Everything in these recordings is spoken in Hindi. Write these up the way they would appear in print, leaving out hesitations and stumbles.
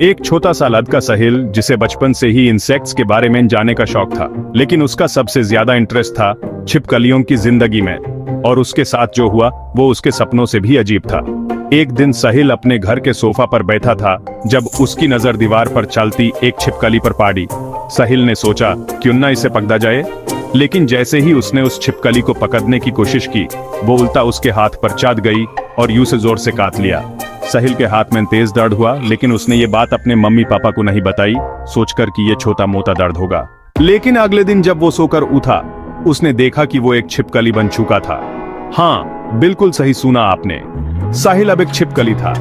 एक छोटा सा लड़का साहिल, जिसे बचपन से ही इंसेक्ट्स के बारे में जानने का शौक था, लेकिन उसका सबसे ज्यादा इंटरेस्ट था छिपकलियों की जिंदगी में। और उसके साथ जो हुआ वो उसके सपनों से भी अजीब था। एक दिन साहिल अपने घर के सोफा पर बैठा था जब उसकी नजर दीवार पर चलती एक छिपकली पर पड़ी। साहिल ने सोचा क्यों ना इसे पकड़ा जाए, लेकिन जैसे ही उसने उस छिपकली को पकड़ने की कोशिश की, वो उल्टा उसके हाथ पर चढ़ गई और यूं से जोर से काट लिया। साहिल के हाथ में तेज दर्द हुआ, लेकिन उसने ये बात अपने मम्मी पापा को नहीं बताई, सोचकर कि ये छोटा मोटा दर्द होगा। लेकिन अगले दिन जब वो सोकर उठा, उसने देखा कि वो एक छिपकली बन चुका था। हाँ, बिल्कुल सही सुना आपने, साहिल अब एक छिपकली था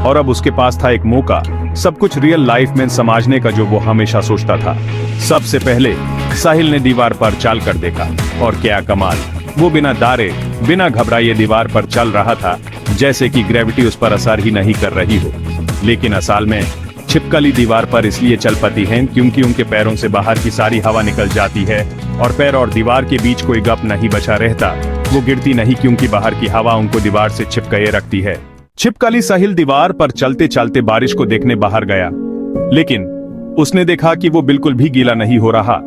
और अब उसके पास था एक मौका सब कुछ रियल लाइफ में समझने का जो वो हमेशा सोचता था। सबसे पहले साहिल ने दीवार पर चल कर देखा, और क्या कमाल, वो बिना डरे बिना घबराए दीवार पर चल रहा था, जैसे कि ग्रेविटी उस पर असर ही नहीं कर रही हो। लेकिन असल में छिपकली दीवार पर इसलिए चल पाती हैं क्योंकि उनके पैरों से बाहर की सारी हवा निकल जाती है और पैर और दीवार के बीच कोई गप नहीं बचा रहता। वो गिरती नहीं क्योंकि बाहर की हवा उनको दीवार से चिपकाए रखती है। छिपकली साहिल दीवार पर चलते चलते बारिश को देखने बाहर गया, लेकिन उसने देखा कि वो बिल्कुल भी गीला नहीं हो रहा।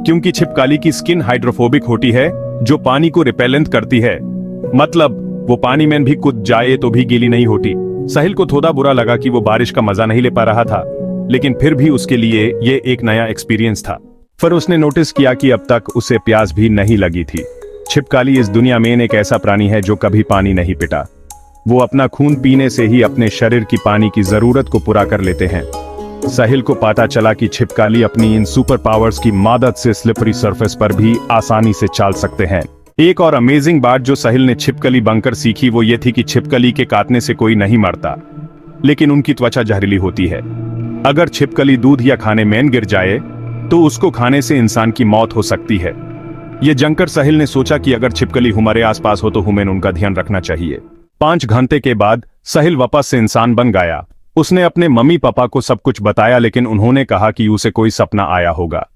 क्योंकि छिपकली की स्किन हाइड्रोफोबिक होती है, जो पानी को रिपेलेंट करती है। मतलब वो पानी में भी कूद जाए तो भी गीली नहीं होती। साहिल को थोड़ा बुरा लगा कि वो बारिश का मजा नहीं ले पा रहा था, लेकिन फिर भी उसके लिए ये एक नया एक्सपीरियंस था। फिर उसने नोटिस किया कि अब तक उसे प्यास भी नहीं लगी थी। छिपकली इस दुनिया में एक ऐसा प्राणी है जो कभी पानी नहीं पीता। वो अपना खून पीने से ही अपने शरीर की पानी की जरूरत को पूरा कर लेते हैं। साहिल को पता चला कि छिपकली अपनी इन सुपर पावर्स की मदद से स्लिपरी सरफेस पर भी आसानी से चल सकते हैं। एक और अमेजिंग बात जो साहिल ने छिपकली बनकर सीखी वो ये थी कि छिपकली के काटने से कोई नहीं मरता, लेकिन उनकी त्वचा जहरीली होती है। अगर छिपकली दूध या खाने में गिर जाए तो उसको खाने से इंसान की मौत हो सकती है। ये जानकर साहिल ने सोचा कि अगर छिपकली हमारे आसपास हो तो हमें उनका ध्यान रखना चाहिए। 5 घंटे के बाद साहिल वापस से इंसान बन गया। उसने अपने मम्मी पापा को सब कुछ बताया, लेकिन उन्होंने कहा कि उसे कोई सपना आया होगा।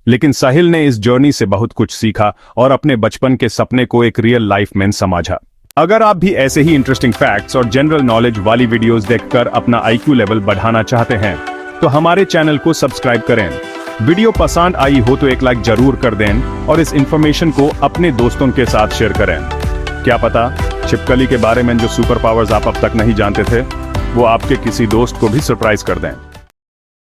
लेकिन साहिल ने इस जर्नी से बहुत कुछ सीखा और अपने बचपन के सपने को एक रियल लाइफ में समझा। अगर आप भी ऐसे ही इंटरेस्टिंग फैक्ट्स और जनरल नॉलेज वाली वीडियोस देखकर अपना IQ लेवल बढ़ाना चाहते हैं तो हमारे चैनल को सब्सक्राइब करें। वीडियो पसंद आई हो तो एक लाइक जरूर कर दें और इस इंफॉर्मेशन को अपने दोस्तों के साथ शेयर करें। क्या पता छिपकली के बारे में जो सुपर पावर्स आप अब तक नहीं जानते थे वो आपके किसी दोस्त को भी सरप्राइज कर दें।